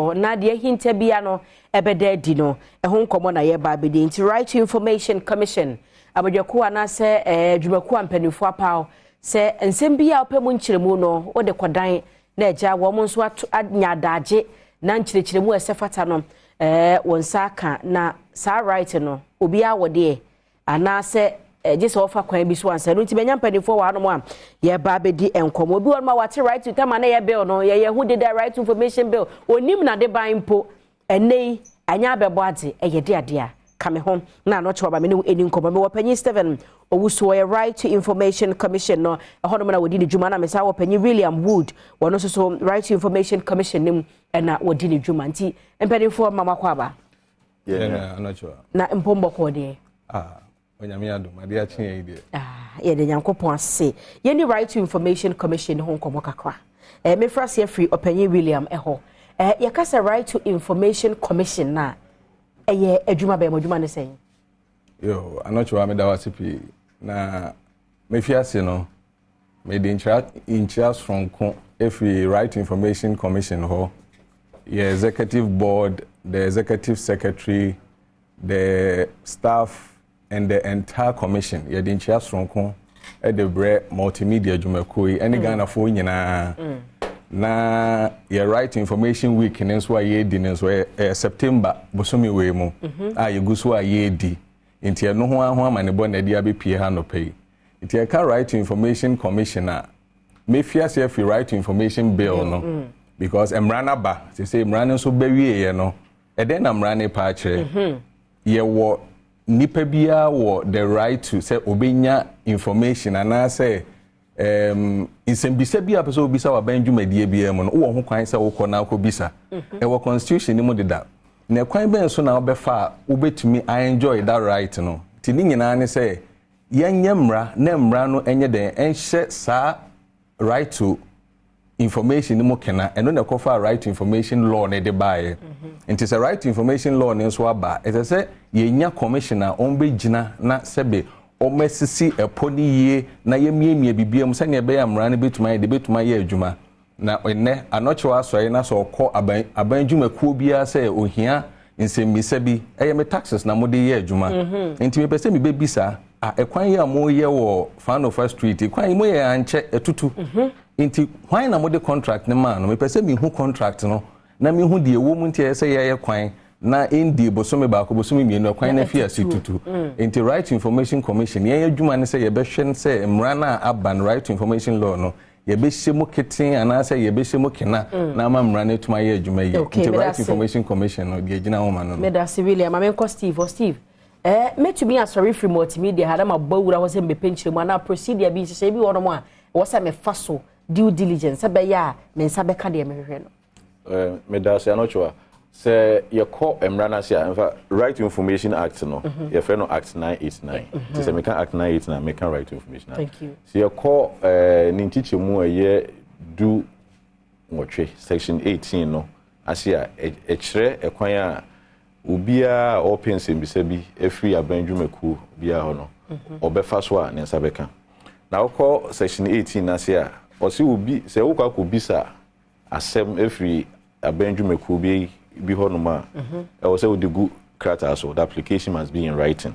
so na de hinta bia no ebeda di no ehon komo na ye ba bedi nti Right to Information Commission abadwako ana se dwumaku ampanifo apaw se ensem bia opemu nkyeremu no wo de kodan na eja wo mo nso anya daage na nkyerechiremu esefata no wonsa ka na sa right no obi a wode ana se just offer kwan bi so ansa no nti benya mpanifo wa no mo a ye ba bedi enkomo obi won ma wate right to tama na ye bill no ye who did the Right to Information bill onim na de ban po enei anya bebo ade ye de ade a kame home na no choba me ne eni nkomo me wopanyi Steven owuso ye Right to Information Commission no hono na wodi ni djuma na me sa wopanyi William Wood wono so Right to Information Commission nim na wodi ni djuma nti mpanifo mama kwa ba yeah na choba na mpombo ko de onyame Adom ade a chen ye de ye de nyankopon ase ye ni Right to Information Commission ho nkomo kakra me frase free opanyi William eho ye kasa Right to Information Commission na eye adwuma be modwuma ne sen yo anocho me da wasipi na me fiase no me de interest from every Right to Information Commission ho ye executive board, the executive secretary, the staff and the entire commission ye de interest from e de bre multimedia dwumakoi any Ghana fo nyina na ye Right to Information Week nso a ye di nso September bosomi we mu a ye guso a ye di nti e no ho amane bo na dia be pie ha no pay nti e ka Right to Information Commissioner me fiase fi Right to Information Bill no because emrana ba say emrana nso ba wie ye no e den na emrana pa kire ye wo nipa bia wo the right to say obenya information ana say insembisa bia pese obisa wa banjumedie bia mu no wo ho kwan say wo kọ na akobisa e wo constitution ni mu deda na kwan ben so na obefa obetumi enjoy that right no ti ni nyina ne say yenye mra na mra no enye den enhye sa right to information ni mu kena eno na kofa Right to Information law ne de bae nti say Right to Information law ne so aba e say yenya commissioner on be gina na sebe o mesisi eponi ye na yemiemie bibiam se ne be ya mra ne betuma de betuma ye adwuma na enne anoche asoye na so kọ aban dwumakuo bia se ohia nsemmisa bi me taxes na mode ye adwuma nti me pese me bebisa ekwan ye amo ye wo Fanofa Street ekwan mo ye anche etutu nti kwan na mode contract ne ma no me pese me hu contract no na me hu de ewo mu nti se ye kwan na indi bosome ba ko bosome mienu kwan na fia situtu nti Right to Information Commission ye adwuma ne se ye be hwen se mra na aban Right to Information law no ye be hyemu keten ana se ye be hyemu kena na ma mra na tuma ye adwuma ye nti Right to Information Commission no de gina ho ma no me da Civilian ma me ko Steve me to be a sorry free multimedia hada ma bawura ho se me penchire mu na procedure bi se bi wono mo a wo se me faso due diligence be ya me nsa be ka de me hwehwe no me da se anochwa se ye call emrana sia in fact Right to Information Act no ye friend no Act 989 se me can Act 989 me can Right to Information Act. Thank you. So ye call ni teacher mu ye do ngotwe section 18 no asia e kire ekwan a obia open sembisa bi efri abanjumaku bia ho no obefa so a ne nsa beka na call section 18 na asia o se obi se wo kwa ko bisa asem efri abanjumaku bi ho no ma e wo se wo digu krata so the application must be in writing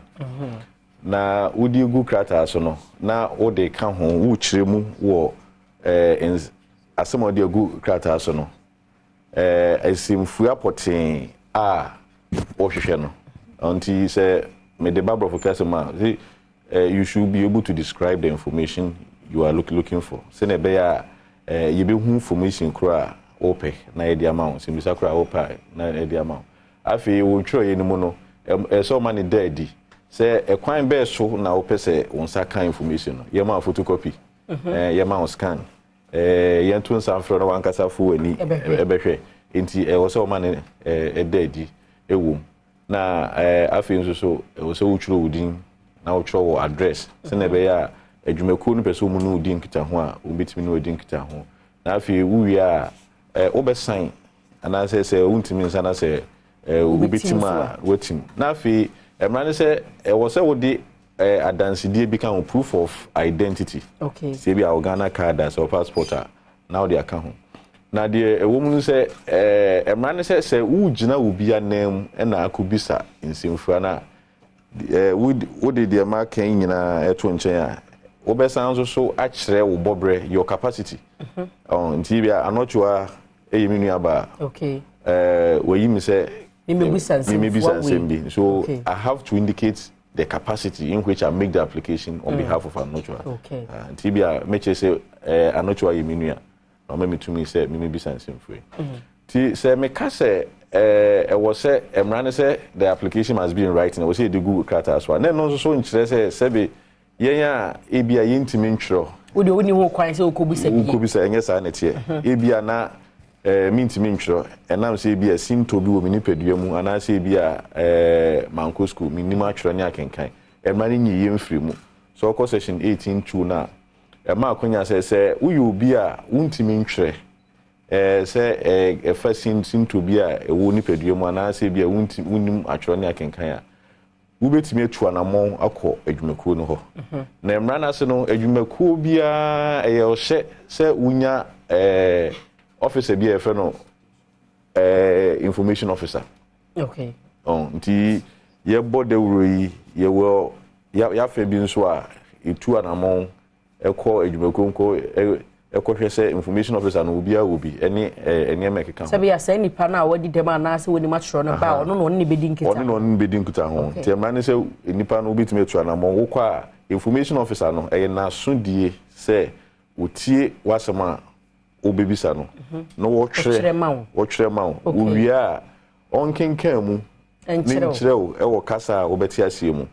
na wo digu krata so no na wo de ka ho wo kire mu wo asem wo digu krata so no esimfu apoten wo hwehwe no until say me the Bible for customer you should be able to describe the information you are looking for say na be ya you be hu information kura ope na e di amount simbisa kura ope na e di amount afi wo tro ye ni mu no so many daddy say ekwan be so na ope say wonsa kan information no ye ma photocopy ye ma scan ye tun san fro na wankasa fu ani ebehwe enti wo so many daddy ewum na afi nso so wo so wutro wudin na wutro wo address say na be ya adwumakuo no pese mu no udin kita ho a obetimi no udin kita ho na afi wuwi a obesan ana say untimi nsa na say obetima wetim na afi emra ne say wo say wo di adansidie bi kan proof of identity okay say bi a Ghana card as or passport now they account ho na de ewo mu se emra ne se wo gina obi anam na akubisa nsimfua na wo de ma kan nyina eto nchen a wo besan so a kire wo bobre your capacity nti bia anochwa eyiminu aba okay we mi se bisa nsembi so I have to indicate the capacity in which I make the application on behalf of anochwa okay nti bia meche se anochwa yiminu a no me to me say me bisa nsemfue ti se me ka se was say emra ne say the application must be in writing I was say the Google crata as well na no so nkyere say sebe yenya ebia yentimi ntwero wo de woni ho kwan say okobisa enye sa na tie ebia na mintimi ntwero enam say ebia sinto bi wo mini pedua mu ana say ebia manko school minima atwero ne akenkan emra ne nyi yemfiri mu so ko section 18:2 na ema akonya say wo obi a wontimi ntwere say sinto bi a wo ni pedua mu ana say ebia wonim atwero ne akenkan a ubetimi atu anamon akọ adwumakuo no ho na emra na se no adwumakuo bia ohye se unya officer bia efe no information officer okay nti ye bode wuro yi ye wo ya fa bi nso a etu anamon ekọ adwumakuo nko ekohwese information officer no obi ene emekeka sabi ya say nipa na wadi dem ana se woni matro no ba ono no ne bedi nkita ono no ne bedi nkita ho ti emra ne se nipa no obetime etu anamon wo kwa information officer no na sundie se otie wasema obebisa no no wo twere ma wo wia onkenkan mu nkyerɛw ɛwɔ kasa a wobɛte asie mu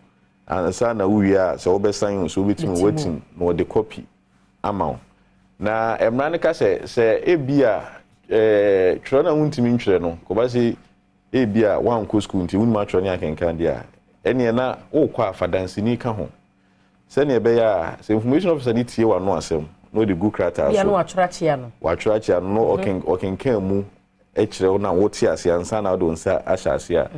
ansa na wia se wobesan so obetime watim no de copy ama na emra ne ka se ebia twere na wuntimi ntwere no ko ba se ebia wan ko school nti wunma twere ne akenkan dia ene na wo kwa afadansini ka ho se ne be ya se information officer ni tie wa no asem no de good crata so ya no watwrachia no okenkan mu ekire na wo tie ase ansa na do nsa ahya ase a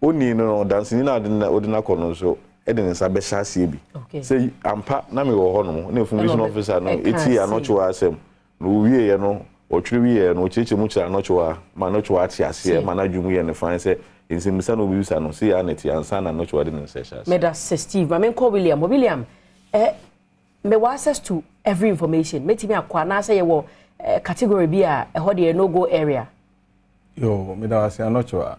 oni no dansini na de na kono so eden nsa be hya ase bi say ampa na me wo ho no na information officer no eti anochwa asem no wie ye no otwiri wie ye no cheche mu kira anochwa ma anochwa ati ase ma na dwumu ye ne fan say nsimisa no biusa no say aneti ansa na anochwa de nsa hya ase meda Steve ma men call William me access to every information metimi akwa na say ye wo category bi a ho de no go area yo meda wase anochwa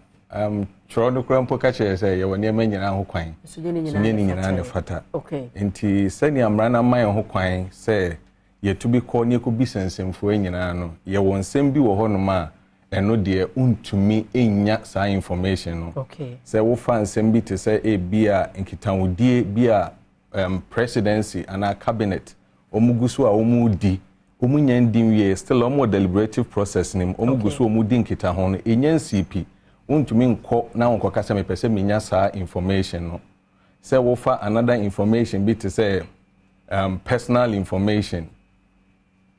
tro no kura mpo ka che say ye woni ema nyina ho kwan sunye ni nyina ne fata okay enti sani amra na man ho kwan say ye to bi ko ne ko bisensemfo nyina no ye won sem bi wo ho no ma eno de untumi enya sa information no okay say wo fa nsem bi te say e bia nkitawodie bia presidency and our cabinet omugusu a omudi omunyandin wie still omo deliberative process nim omugusu omudi nkita ho no enyan CP untumi nko na wonko kasa me pese menya saa information no say wo fa another information bi te say personal information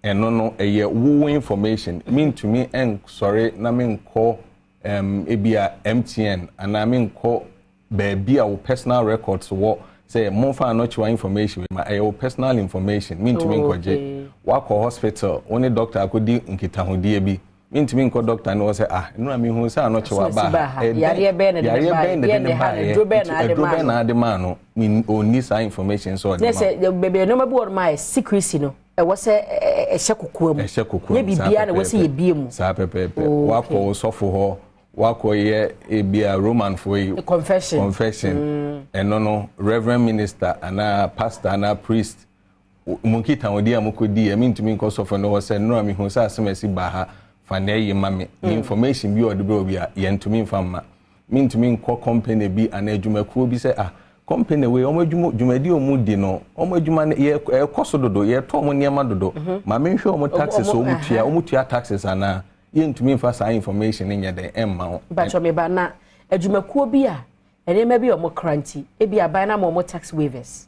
eno no eye wo information mean to me en sorry na me nko ebia MTN and na me nko baby our personal records wo say more for not your information my personal information mean to me nkoje wako hospital only doctor akodi nkita hodie bi mean to me nko doctor no say no me hu say not your ba yare be na de man no mean oni sa information so de say bebe no mabu or my secrecy no e wo say ehyekokoa mu ye bibia na wo say ye bie mu sa pepepe wako sofo ho wako ye ebia Roman for confession no reverend minister ana pastor ana priest munkita odi amukodi emi ntumi nko sofo no wo say no mi hu say asemesi ba ha fa na ye mame information bi odi bro bia ye ntumi mfamma mi ntumi nko company bi ana adwumakuo bi say company we omo dwumadi omu di no omo adwuma ye ekoso dodo ye to omo niema dodo ma me hwe omo taxes omu tua taxes ana ye ntumi mfa sa information nya den emma ba cho me ba na adwumakuo bi a enema bi omo cranty e bi aban na omo tax waivers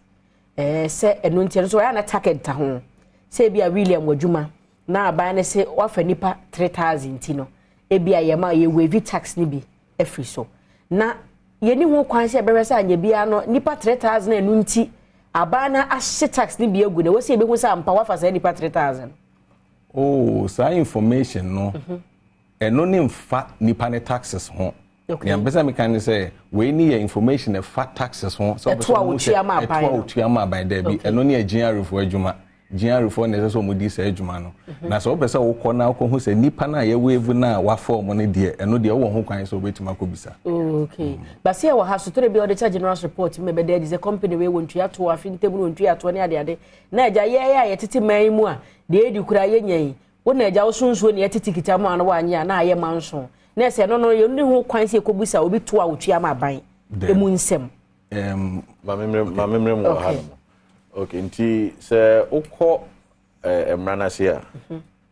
se enu ntia so ya na target ta ho se bi a William wadwuma na aban ne se wafa nipa 3000 ti no e bi a ye ma ye waive tax ni bi efri so na ye ni ho kwan se be se anya bia no nipa 3000 enu nti aban na ahye tax ni bi egu na wo se be hu se ampa wafa se nipa 3000 oh saa information no eno ne mfa nipa ne taxes ho ya mbesa me kan say we ni information e fa taxes ho so to a utua by there bi eno ne agian for adwuma gian reform na so mo di say adwuma no na so pesa wo kɔ na akɔ ho say nipa na ye wave na wa form no de eno de wo ho kwan so betima kɔ bisa okay but see we have to be auditor general report me be there is a company we want to ato afin table want to ato ne ade na agya ye tete man mu a de edi kura ye nyan wo na agya wo sunsuo ne tete kita mu an wa anya na aye manso na se no ye ni ho kwan se kɔ bisa obi to a otua ma ban emu nsem ma memre mo ha no okay nti se ukọ emrana sia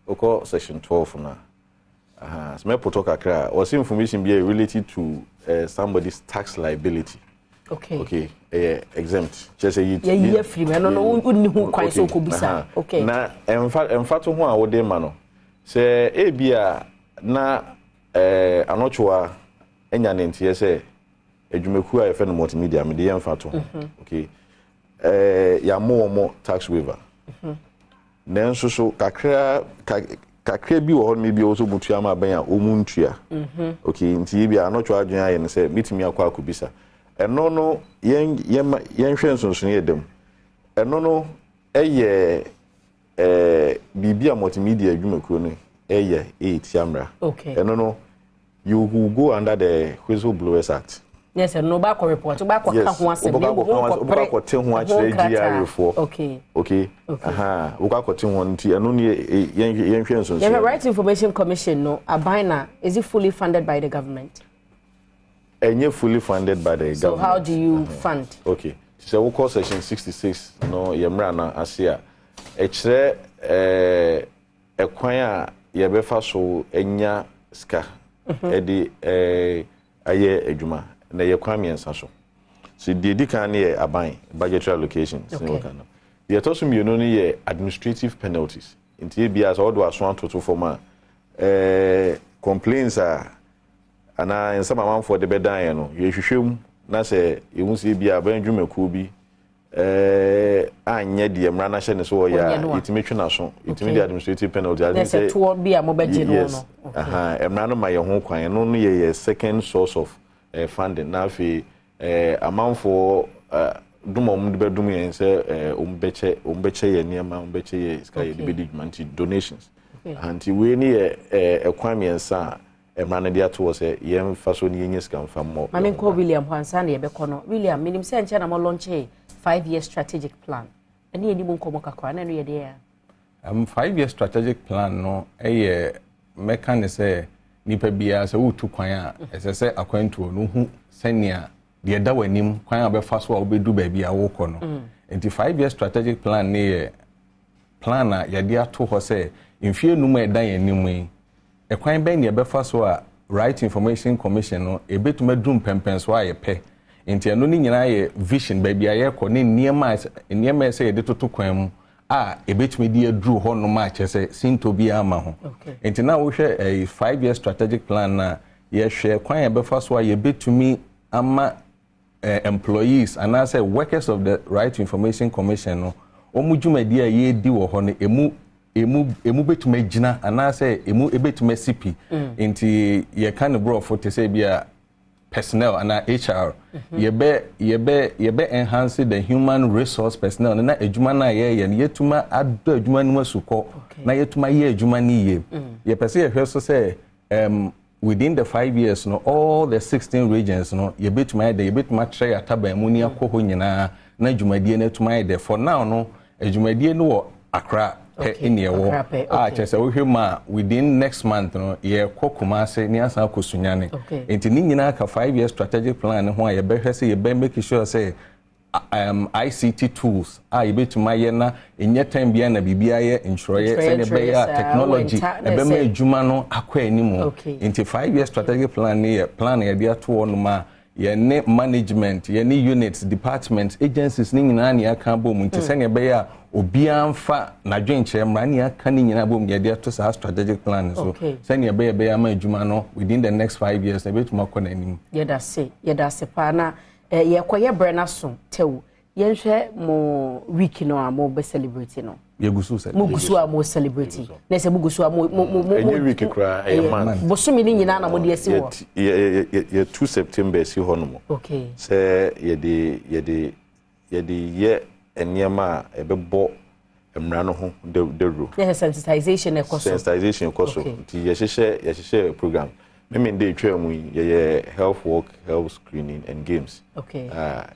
ukọ section 12 na so me poto kakra was information be related to somebody's tax liability okay exempt just say it yeah free me no unni hu kwan so ko bisa okay na emfa to ho a wo de ma no se ebia na anochoa enya ne ntie se adwumaku a ye fe no multimedia me de emfa to okay ya mo tax waiver nenso so kakra bi wo hon me bi also mutua ma ban ya omuntua okay nti bi anocho adwen aye ne se mitimi akwa akobisa eno no yen hwe nsonson ye dem eno no eye bibia multimedia adwumaku no eye 8 yamra okay eno no you will go under the Whistleblowers Act. Yes, no back report, back ho asem. Back ko te ho a kire GR for. Okay. Aha, back ko te ho nti eno ne yen hwe nso. The Right Information Commission no abina is it fully funded by the government? Enye fully funded by the government. So how do you fund? Okay. So we call section 66 no yemra na asia. E kire ekwan a ye befa so enya ska. Edi aye adwuma na ye kwa miensa so the kan ye aban budgetary allocations ne wakana the tosu mi no ye administrative penalties intie bia so do aso antoto form complaints ana in some amount for the bedan no ye hwehwem na se ehun se bia ban dwumaku bi anya de mra na hye ne so ya itimetwe na so itime the administrative penalty as say to be a mobeje no aha emra no ma ye ho kwan no ye second source of funding na fi amount for dumom de bedum yen say ombeche ye niam ombeche ye sky ye bedidmanti donations anti we ni ekwan miensa emra no de ato say yem faso ni yenye scam fam mo mame ko William Hansa na ye be kono William minim se enche na mo launch 5-year strategic plan ani eni mo nkomo kakwa na no ye de 5-year strategic plan no meka ne say nipa bia se wutu kwan a esese akwantuo no hu senia de da wanim kwan a be fa so a obedu ba bia wo kɔ no enti 5-year strategic plan ne plan a ye de ato ho se mfie num e dan yanim yi kwan ben ne be fa so a Right Information Commission no ebetuma dum pempen so a ye pɛ enti eno ni nyina ye vision ba bia ye kɔ ne niema se ye de toto kwan mu ebetumi di aduru ho no ma kyese sinto bi ama ho enti na wo hwɛ 5-year strategic plan na ye hwɛ kwan ye befa so ye betumi ama employees and as workers of the Right Information Commission no omujumadi a ye di wo ho no emu betumi gina and as emu ebetumi sipi enti ye kan bro for to say bia personnel and HR yebe enhance the human resource personnel na adwuma na ye yetuma ado adwuma no masuko na yetuma ye adwuma ni ye pese ye hwe so say within the 5 years no all the 16 regions no yebetuma try ataba mu ni akoho nyina na adwumadie na tuma ye for now no adwumadie no wo Accra eniewo chese wo hwema within next month no ye kokuma se ni asa kosunyane enti ni nyina ka 5-year strategic plan ho a ye behwe se ye be make sure say ICT tools ye betuma ye na enye time bia na bibia ye ensure se ne be ya technology e be ma adwuma no akwa animu enti 5-year strategic plan ye plan ye dia to no ma ye ne management ye ne units departments agencies ni nyina na aka bom nti se ne be ya obianfa na dwenche mra ni aka ni nyina bom ye dia to sa strategic plan so se ne be ya ma adwuma no within the next 5 years e betuma kɔ na anim ye da se pa na ye koye bre na so tew ye nhwe mo week no a mo be celebrate no yegusu se mugusu a mo celebrity na se mugusu a mo enye week kra man bosomi ni nyina na mo de asi wo ye 2 September si ho no mo okay se ye ye enyema ebebo emra no ho de ro sensitization ekoso ti ye hye program me dey twa mu ye health walk, health screening and games. Okay.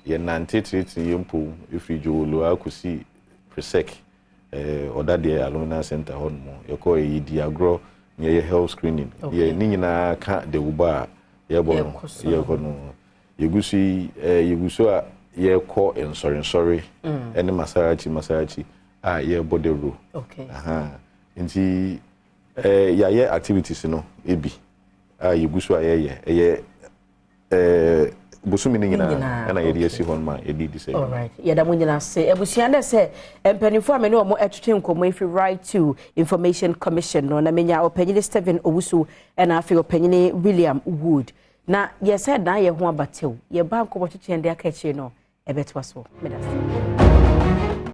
Ye nante treat yempo ifri jolo akusi presec oda de alumni center hon mo ye ko ye diagro ye health screening. Ye ni nyina ka de uba ye bo no ye ko no yegusu a ye ko sorry any massage ye body ro. Okay. Nti ye activities no ebi yegusu ayeye busumi ni nyina na yedi esi hon ma yedi di say. All right. Yeda mo nyina say ebusua de say empanifo amene o mo etwetwe nkomo if right to information commission no na menya opanyini Stephen Owusu na afi opanyini William Wood na ye said na ye ho abatew ye ba nkomo twetwe nde aka chi no ebetwa so medase